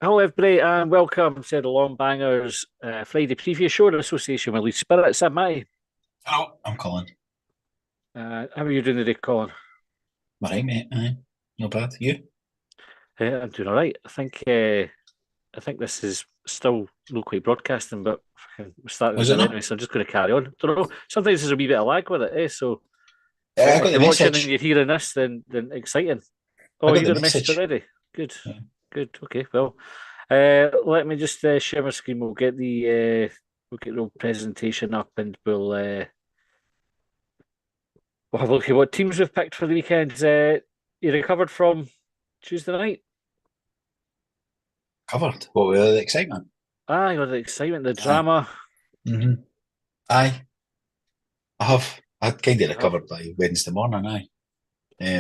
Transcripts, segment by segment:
Hello, everybody, and welcome to the Long Bangers Friday preview show in association with Leeds Spirits. I'm Matty. Hello, I'm Colin. How are you doing today, Colin? All right, mate. Aye. Not bad. You? I'm doing all right. I think this is still locally broadcasting, but we're starting Was it it now not? anyway, so I'm just going to carry on. Don't know. Sometimes there's a wee bit of lag with it, eh? So Yeah, I got if the you're watching and message. you're hearing this, then exciting. I Oh, got you the got a message message. already. Good, Yeah. good. Okay, well, let me just share my screen. We'll get the old presentation up, and we'll have a look at what teams we've picked for the weekend. You recovered from Tuesday night? Covered. What were the excitement? Ah, you got the excitement, the Aye. drama. Mm-hmm. Aye. I have. I kind of You have. recovered by Wednesday morning. Aye.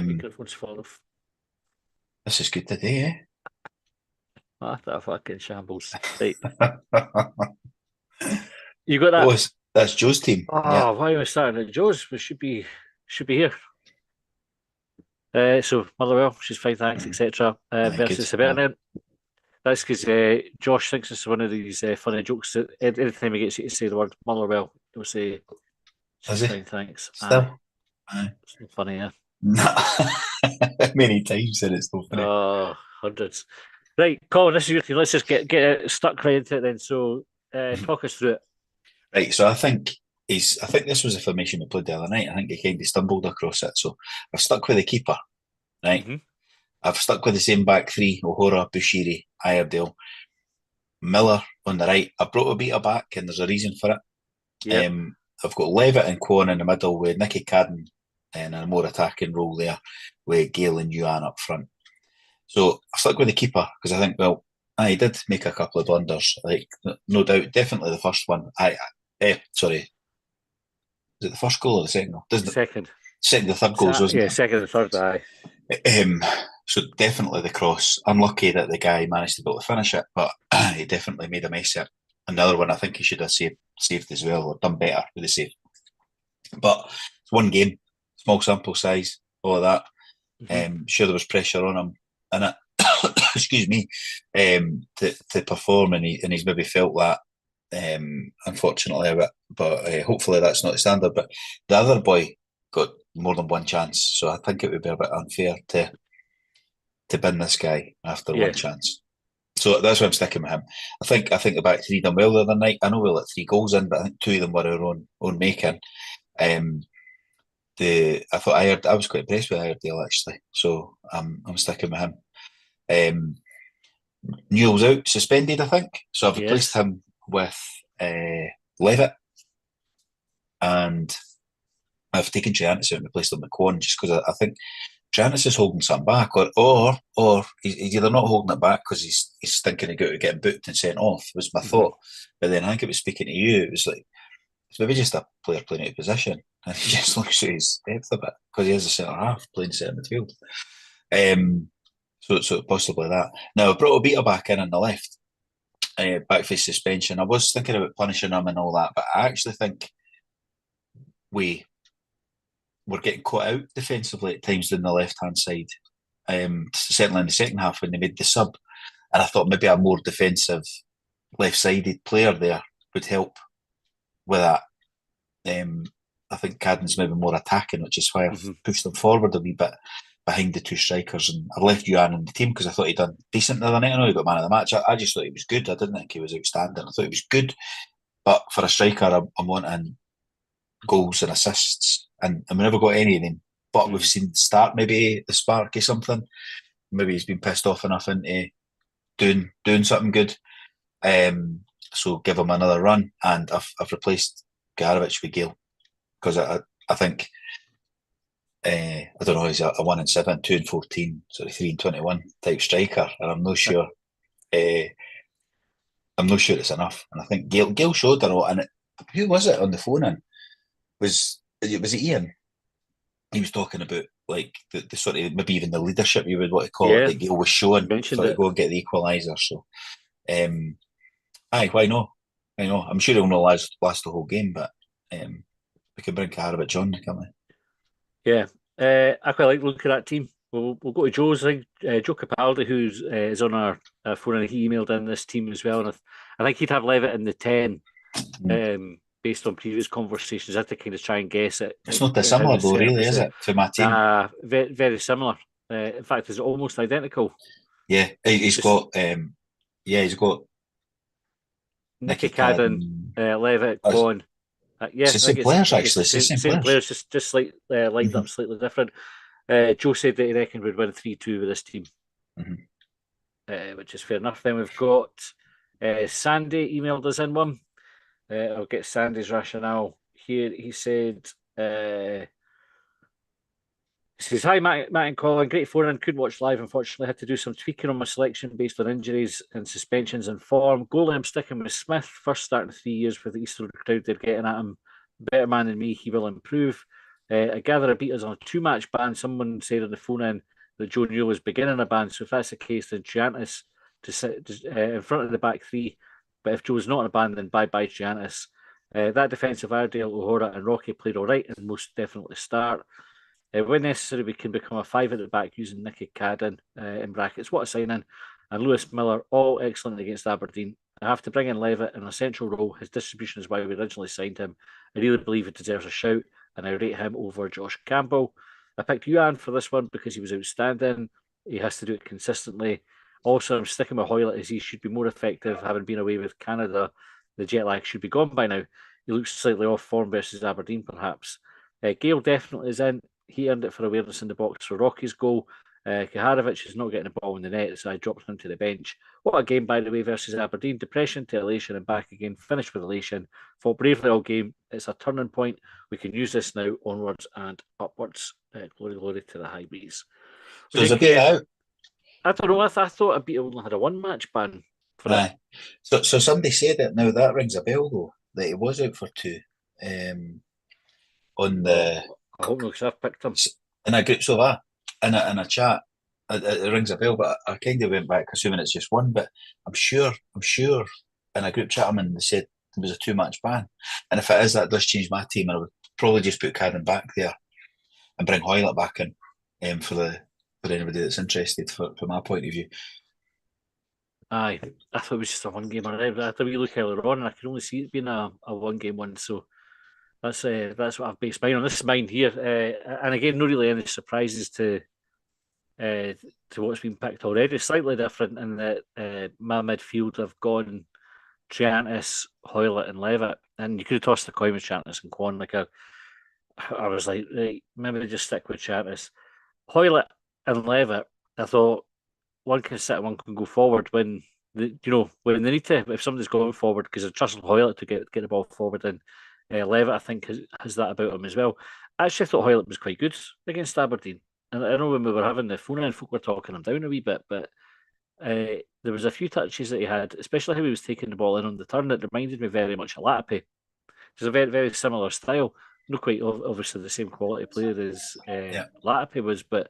Microphone's fall off. This is good today, Ah, that fucking shambles. Right. eh? You got Oh, that? that's Joe's team. Yeah. Oh, why are we starting at Joe's? We should be here. So Motherwell, she's fine, thanks, Mm. etc. Aye, good. Versus Aye. Hibernian. That's because Josh thinks it's one of these funny jokes that anytime he gets you to say the word Motherwell, he'll say, Is she's he? fine, thanks. Aye. Still? Aye. It's not funny, yeah. Many times and it's so funny. Oh, hundreds. Right, Colin, this is your team. Let's just get it stuck right into it then. So, talk us through it. Right, so I think this was a formation we played the other night. I think he kind of stumbled across it. So I've stuck with the keeper, right? Hmm. I've stuck with the same back three: O'Hora, Bushiri, Iredale, Miller on the right. I brought Obita back, and there's a reason for it. Yep. I've got Levitt and Cohen in the middle with Nicky Cadden in a more attacking role there, with Gale and Yuan up front. So I've stuck with the keeper because I think, well, he did make a couple of blunders, like no doubt, definitely the first one. Sorry, is it the first goal or the second goal? Doesn't it? Second. Second, the third goals, wasn't Yeah, second and third, aye. it? So definitely the cross. Unlucky that the guy managed to be able to finish it, but he definitely made a mess of it. Another one I think he should have saved as well, or done better with the save. But it's one game, small sample size, all of that. Hmm. Sure, there was pressure on him, and it, excuse me, to perform, and he's maybe felt that. Unfortunately, a bit, but hopefully that's not the standard. But the other boy got more than one chance, so I think it would be a bit unfair to bin this guy after one Yeah. chance. So that's why I'm sticking with him. I think the back three done well the other night. I know we let 3 goals in, but I think two of them were our own making. Um, I was quite impressed with Iredale actually, so I'm sticking with him. Um, Newell's out suspended, I think, so I've replaced Yes. him with Levitt, and I've taken Giannis out and replaced him with Quan just because I think Giannis is holding something back, or he's either not holding it back because he's thinking of getting booked and sent off. Was my Hmm. thought, but then I think it was speaking to you. It was like it's maybe just a player playing out of position, and he just looks at his depth a bit because he has a centre half playing centre midfield. Um, so possibly that. Now I brought Obita back in on the left, back for his suspension. I was thinking about punishing him and all that, but I actually think we were getting caught out defensively at times on the left hand side. Certainly in the second half when they made the sub, and I thought maybe a more defensive left-sided player there would help with that. Um, I think Cadden's maybe more attacking, which is why I've Hmm. pushed them forward a wee bit behind the two strikers, and I've left Yuan in the team because I thought he'd done decent the other night. I know he got man of the match. I just thought he was good. I didn't think he was outstanding. I thought he was good, but for a striker, I'm wanting goals and assists, and we never got any of them. But we've Hmm. seen the start, maybe the spark of something. Maybe he's been pissed off enough into doing something good. Um, so give him another run, and I've replaced Garovich with Gale because I think I don't know, he's a 1 and 7, 2 and 14, sorry, 3 and 21 type striker, and uh, I'm not sure it's enough. And I think Gale showed a lot. And who was it on the phone? In was it Ian? He was talking about like the sort of maybe even the leadership you would want to call it Yeah. that Gale was You showing mentioned for to it. go and get the equaliser. So, um, aye, why not? I know. I'm sure he'll not last the whole game, but we can bring Karavich on, can't we? Yeah. I quite like looking at that team. we'll go to Joe's. I think Joe Capaldi, who's is on our phone, and he emailed in this team as well. And I think he'd have Levitt in the 10, based on previous conversations. I had to kind of try and guess it. It's not How dissimilar the though, setup really, is. is it, for my team? Very, very similar. In fact, it's almost identical. Yeah, he's got he's got Nicky Nicky Cadden, Cadden. Levitt, Oh, Kwon. it's Yeah, the I think same players it's actually. the It's the same, same same players. players, just like lined up slightly different. Joe said that he reckoned we'd win 3-2 with this team, which is fair enough. Then we've got Sandy emailed us in one. I'll get Sandy's rationale here. He said, hi, Matt and Colin. Great phone-in. Couldn't watch live, unfortunately. Had to do some tweaking on my selection based on injuries and suspensions and form. Goalie, I'm sticking with Smith. First start in 3 years with the Easter crowd. They're getting at him. Better man than me. He will improve. I gather Obita's on a 2-match ban. Someone said on the phone-in that Joe Newell was beginning a ban. So if that's the case, then Giannis to sit in front of the back three. But if Joe's not on a ban, then bye-bye Giannis. That defensive Ardale, O'Hora and Rocky played all right and most definitely start. When necessary, we can become a 5 at the back using Nicky Cadden in brackets. What a signing. And Lewis Miller, all excellent against Aberdeen. I have to bring in Levitt in a central role. His distribution is why we originally signed him. I really believe he deserves a shout, and I rate him over Josh Campbell. I picked Yuan for this one because he was outstanding. He has to do it consistently. Also, I'm sticking with Hoylett as he should be more effective, having been away with Canada. The jet lag should be gone by now. He looks slightly off form versus Aberdeen, perhaps. Gale definitely is in. He earned it for awareness in the box for Rocky's goal. Kaharovic is not getting the ball in the net, so I dropped him to the bench. What a game, by the way, versus Aberdeen. Depression to elation and back again. Finished with elation. Fought bravely all game. It's a turning point. We can use this now, onwards and upwards. Glory, glory to the high bees. So there's a bit out. I don't know. I thought Obita only had a 1-match ban for it. So somebody said it. Now that rings a bell though, that he was out for 2. On the I hope not, because I've picked him. in a group, so that in a chat, it rings a bell. But I kind of went back assuming it's just one. But I'm sure in a group chat I'm in, they said there was a 2-match ban, and if it is, that does change my team, and I would probably just put Cadden back there and bring Hoylett back in for anybody that's interested. From my point of view. Aye, I thought it was just a 1-game. I had a wee look earlier on, and I could only see it being a 1-game one. So that's what I've based mine on. This is mine here, and again, not really any surprises to what's been picked already. Slightly different in that my midfield have gone Triantis, Hoylett, and Levitt, and you could have tossed the coin with Triantis and Kwon. Like I was like, right, maybe just stick with Triantis, Hoylett, and Levitt. I thought one can sit, one can go forward when when they need to. If somebody's going forward, because I trust Hoylett to get the ball forward, and Levitt I think has that about him as well. I actually thought Hoylett was quite good against Aberdeen, and I know when we were having the phone in, folk were talking him down a wee bit, but there was a few touches that he had, especially how he was taking the ball in on the turn. That reminded me very much of Latipi. It's a very, very similar style. Not quite obviously the same quality player as Latipi was, but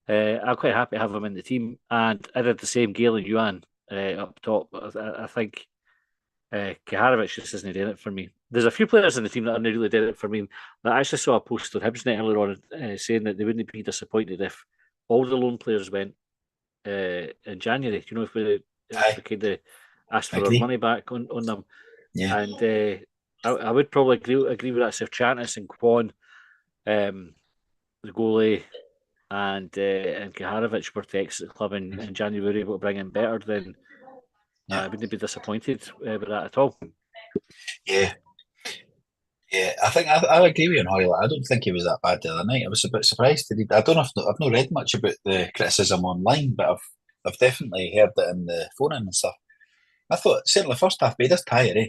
I'm quite happy to have him in the team. And I did the same, Gale and Yuan up top. I think Kaharovic just isn't doing it for me. There's a few players in the team that aren't really doing it for me. I actually saw a post on Hibs earlier on saying that they wouldn't be disappointed if all the loan players went in January. If we kind of asked for our money back on them. Yeah. And I would probably agree with that. So if Chantis and Kwon, the goalie, and Kaharovic were to exit the club in January, able to bring in better, then I wouldn't be disappointed with that at all. Yeah. Yeah, I think I agree with you on Hoylett. I don't think he was that bad the other night. I was a bit surprised. I don't know if I've not read much about the criticism online, but I've definitely heard it in the phone and stuff. I thought certainly first half, but he does tire,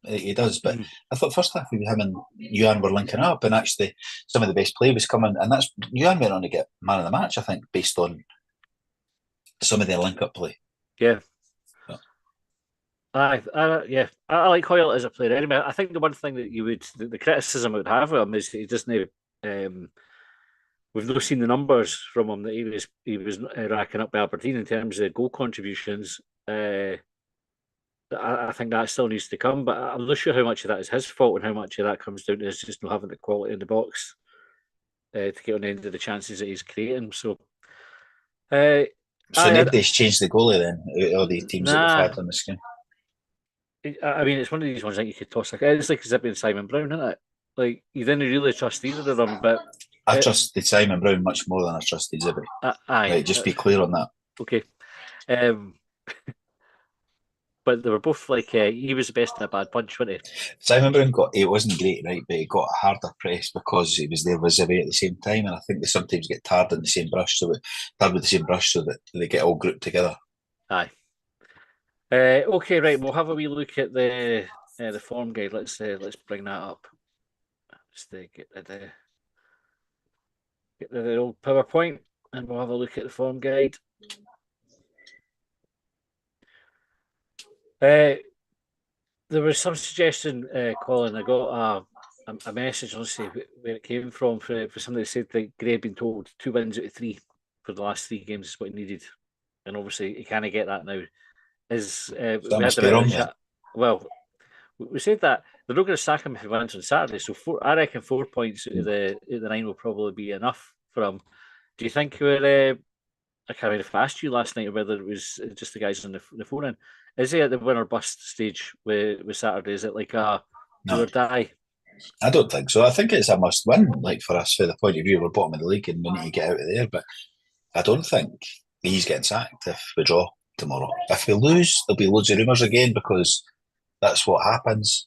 He does, but I thought first half him and Yuan were linking up, and actually some of the best play was coming, and that's Yuan went on to get man of the match, I think, based on some of the link up play. Yeah. I like Hoyle as a player. Anyway, I think the one thing that the criticism I would have of him is he doesn't. We've not seen the numbers from him that he was racking up by Aberdeen in terms of goal contributions. I think that still needs to come, but I'm not sure how much of that is his fault and how much of that comes down to just not having the quality in the box to get on the end of the chances that he's creating. So Uh, So I, nobody's changed the goalie then, all the teams that we've nah. had on the scheme. I mean, it's one of these ones that you could toss. It's like Zippy and Simon Brown, isn't it? Like you didn't really trust either of them, but I it, trusted Simon Brown much more than I trusted Zibby. aye, Right, just be clear on that. okay. Um, but they were both like he was the best in a bad bunch, wasn't Simon Brown it wasn't great, right, but he got a harder press because he was there with Zibby at the same time, and I think they sometimes get tarred in the same brush, tarred with the same brush, so that they get all grouped together. he? Aye. Okay, right. We'll have a wee look at the form guide. Let's bring that up. Just get the old PowerPoint, and we'll have a look at the form guide. There was some suggestion, Colin. I got a message, let's see where it came from, for somebody that said that Gray had been told 2 wins out of 3 for the last 3 games is what he needed. And obviously, he can't get that now. That We had must a be bit of a wrong then. chat. Well, we said that they're not going to sack him if he wins on Saturday. So I reckon 4 points out of the 9 will probably be enough for him. Do you think we're I can't remember if I asked you last night or whether it was just the guys on the phone in. Is he at the winner bust stage with Saturday? Is it like a do No, or die? I don't think so. I think it's a must win, like for us, for the point of view we're bottom of the league and we need to get out of there. But I don't think he's getting sacked if we draw tomorrow. If we lose, there'll be loads of rumours again because that's what happens.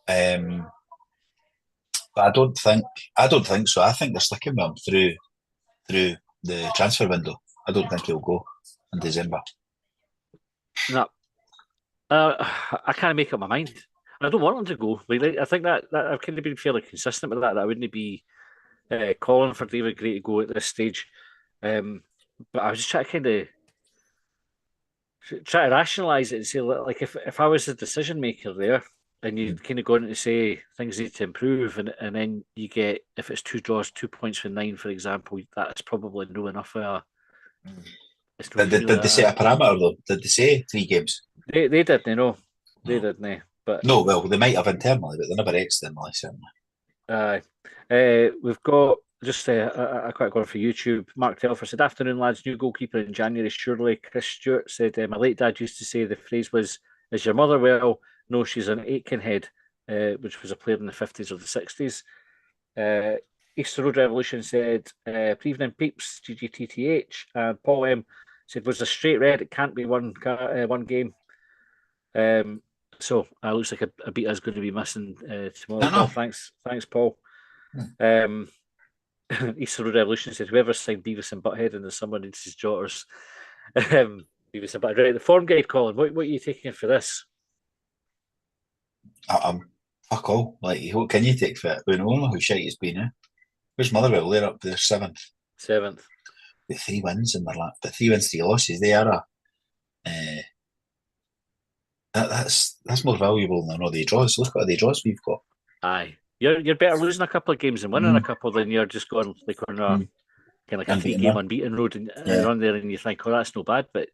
But I don't think so. I think they're sticking with him through the transfer window. I don't think he'll go in December. No, I can't make up my mind. I don't want him to go. Like, I think that I've kind of been fairly consistent with that. That I wouldn't be calling for David Gray to go at this stage. Um, but I was just trying to try to rationalise it and say, like, if I was the decision maker there, and you Mm. kind of go in to say things need to improve, and then you get, if it's 2 draws, 2 points for 9, for example, that's probably no enough. It's no Did, really. did they say a parameter though? Did they say 3 games? They didn't know. They No. didn't. But No, well, they might have internally, but they never externally, certainly. uh, we've got just a quick one for YouTube. Mark Telfer said, "Afternoon, lads. New goalkeeper in January, surely." Chris Stewart said, "My late dad used to say the phrase was, 'Is your mother well?' No, she's an Aikenhead," which was a player in the 50s or the 60s. Uh, Easter Road Revolution said, "Evening peeps, GGTTH." And Paul M said, "Was a straight red. It can't be one game." Um, so looks like a beat is going to be missing tomorrow I as well. know. Thanks, Paul. Hmm. Um, Easter Road Revolution said, "Whoever signed Beavis and Butthead in the summer needs his daughters." Beavis and Butthead. Right, the form guide, Colin. What are you taking for this? I'm fuck all. Like, what can you take for it? We know how shite it's been, eh? Where's Motherwell? They're up there seventh. 7th. With 3 wins in their lap, but 3 wins, 3 losses. They are uh, that's more valuable than all the draws. Look at the draws we've got. Aye. You're better losing a couple of games and winning a Mm, couple than you're just going like on a mm. kind of like a three Unbeaten game run. unbeaten road and Yeah. run there and you think, oh, that's no bad, but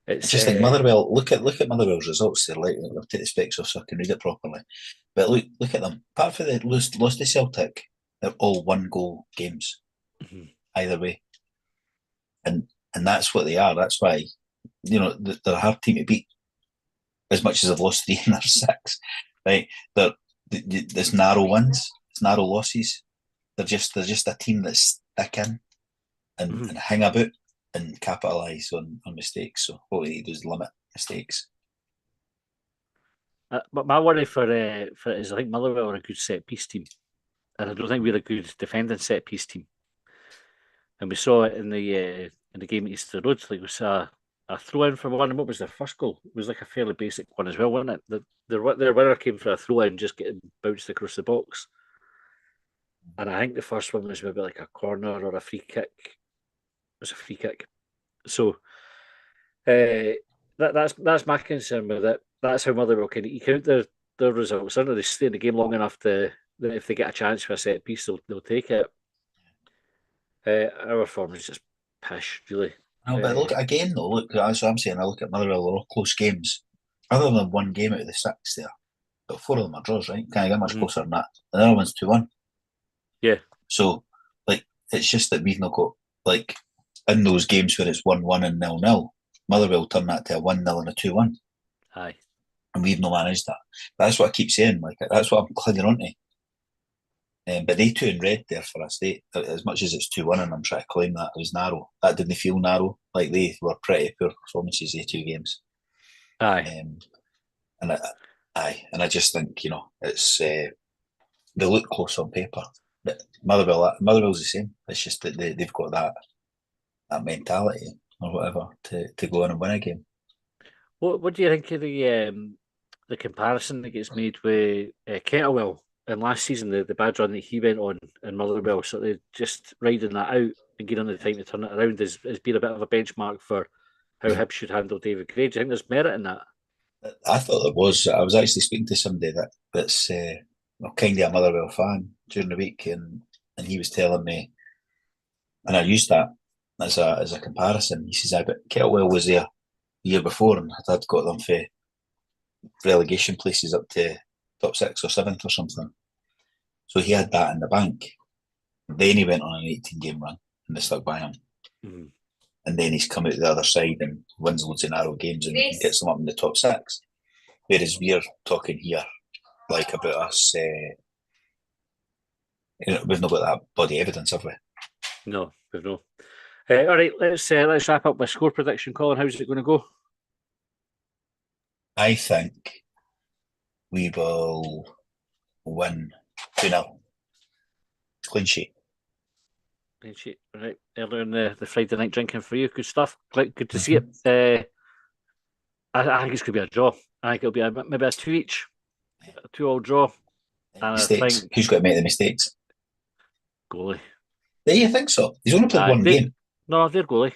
I it's just think Motherwell. Look at Motherwell's results. They're like, I'll take the specs off so I can read it properly. But look at them. Apart from the lost to Celtic, they're all 1 goal games either way, and that's what they are. That's why they're a hard team to beat. As much as they've lost 3 in their 6, right? There's narrow wins, it's narrow losses. They're just a team that's stick in and hang about and capitalise on mistakes. So what we need to do is limit mistakes. But my worry for it is I think Motherwell are a good set piece team, and I don't think we're a good defending set piece team. And we saw it in the game at Easter Road. Like we saw a throw in for one. And what was their first goal? It was like a fairly basic one as well, wasn't it? Their winner came for a throw in, just getting bounced across the box. And I think the first one was maybe like a corner or a free kick. It was a free kick. So that's my concern with it. That's how Motherwell can eke out their results. I know they stay in the game long enough that if they get a chance for a set piece, they'll take it. Our form is just pish, really. No, but look again though. Look, that's what I'm saying. I look at Motherwell. They're all close games. Other than 1 game out of the 6, there, but 4 of them are draws. Right? Can't get much Mhm. closer than that. The other one's 2-1. Yeah. So, like, it's just that we've not got like in those games where it's 1-1 and 0-0, Motherwell turn that to a 1-0 and a 2-1. Aye. And we've not managed that. But that's what I keep saying. Like, that's what I'm clinging on to. But they two in red there for us. They, as much as it's 2-1 and I'm trying to claim that it was narrow, that didn't feel narrow. Like, they were pretty poor performances, they two games. Aye. And I just think, it's they look close on paper. But Motherwell's the same. It's just that they've got that mentality or whatever to go in and win a game. What do you think of the comparison that gets made with Kettlewell and last season, the bad run that he went on in Motherwell? So they just riding that out and getting on the time to turn it around has been a bit of a benchmark for how Hibs should handle David Gray. Do you think there's merit in that? I thought there was. I was actually speaking to somebody that's kind of a Motherwell fan during the week, and he was telling me, and I used that as a comparison. He says, "I bet Kettlewell was there the year before, and had got them for relegation places up to top 6 or 7th or something. So he had that in the bank. Then he went on an 18-game run, and they stuck by him. Mm-hmm. And then he's come out the other side and wins loads of narrow games and gets them up in the top 6. Whereas we're talking here like about us, we've not got that body evidence, have we? No, we've no. All right, let's wrap up with score prediction. Colin, how's it going to go? I think we will win 2-0. Clean sheet. Clean sheet. All right, earlier in the Friday night drinking for you. Good stuff. Good to see it. I think it's going to be a draw. I think it'll be maybe a 2 each, a 2-2 draw. And Mistakes. I think Who's got to make the mistakes? goalie. Do you think so? He's only played one game. No, they're goalie.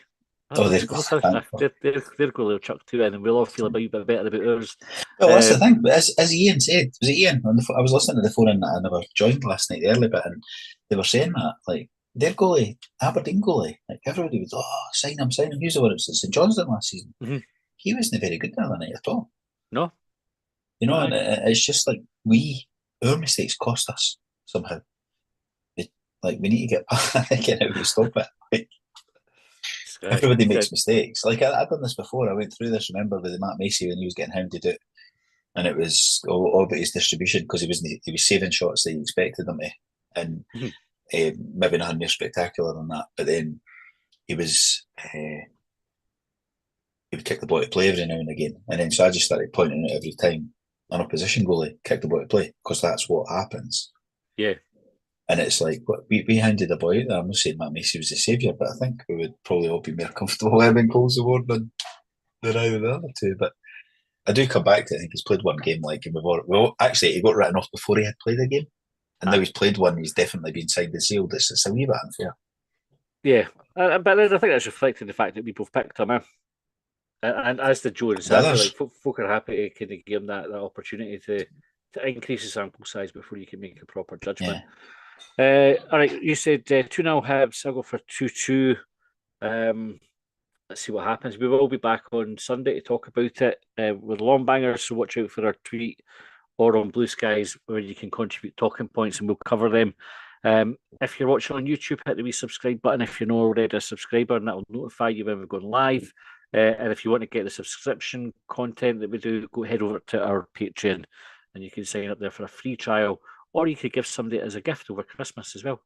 Oh, they're goalie. Their goalie will chuck 2 in, and we'll all feel a bit better about ours. Well, that's the thing. But as Ian said, was it Ian? I was listening to the phone and I never joined last night, the early bit, and they were saying that, like, their goalie, Aberdeen goalie, like, everybody was, sign him. Who's the one that St John's did last season? Mm-hmm. He wasn't very good the other night at all. No. And it's just like our mistakes cost us somehow. We need to get out to stop it. Like, everybody makes mistakes. Like, I've done this before. I went through this, remember, with Matt Macy when he was getting hounded out. And it was all about his distribution because he was saving shots that you expected him to. And maybe nothing near spectacular than that. But then he was... he would kick the ball to play every now and again. And then so I just started pointing out every time an opposition goalie kicked the ball to play because that's what happens. Yeah. And it's like, we handed the boy out there. I'm not saying Matt Macy was the saviour, but I think we would probably all be more comfortable having goals award than either the other two. But I do come back to it. I think he's played one game like, and actually, he got written off before he had played a game. And now he's played one, he's definitely been signed and sealed. It's a wee bit unfair. Yeah. But I think that's reflecting the fact that we both picked him. And as the Joe and Sandra, like, folk are happy to kind of give him that opportunity to increase the sample size before you can make a proper judgment. Yeah. All right, you said 2-0 Hibs. I'll go for 2-2. Let's see what happens. We will be back on Sunday to talk about it with long bangers, so watch out for our tweet or on Blue Skies where you can contribute talking points and we'll cover them. If you're watching on YouTube, hit the wee subscribe button if you're not already a subscriber, and that will notify you when we're going live. And if you want to get the subscription content that we do, go head over to our Patreon and you can sign up there for a free trial, or you could give somebody it as a gift over Christmas as well.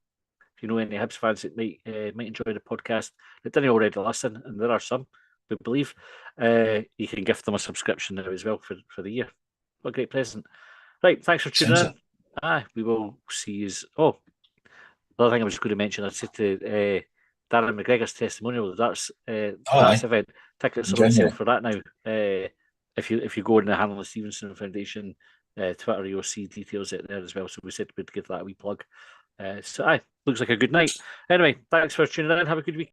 If you know any Hibs fans that might enjoy the podcast that didn't already listen, and there are some, we believe, you can gift them a subscription now as well for the year. What a great present. Right, thanks for tuning in. We will see you. Oh, the other thing I was going to mention, I said to Darren McGregor's testimonial, that's event. Tickets are on sale for that now. If you go on the Hannah Stevenson Foundation Twitter, you'll see details out there as well. So we said we'd give that a wee plug. Looks like a good night. Anyway, thanks for tuning in. Have a good week.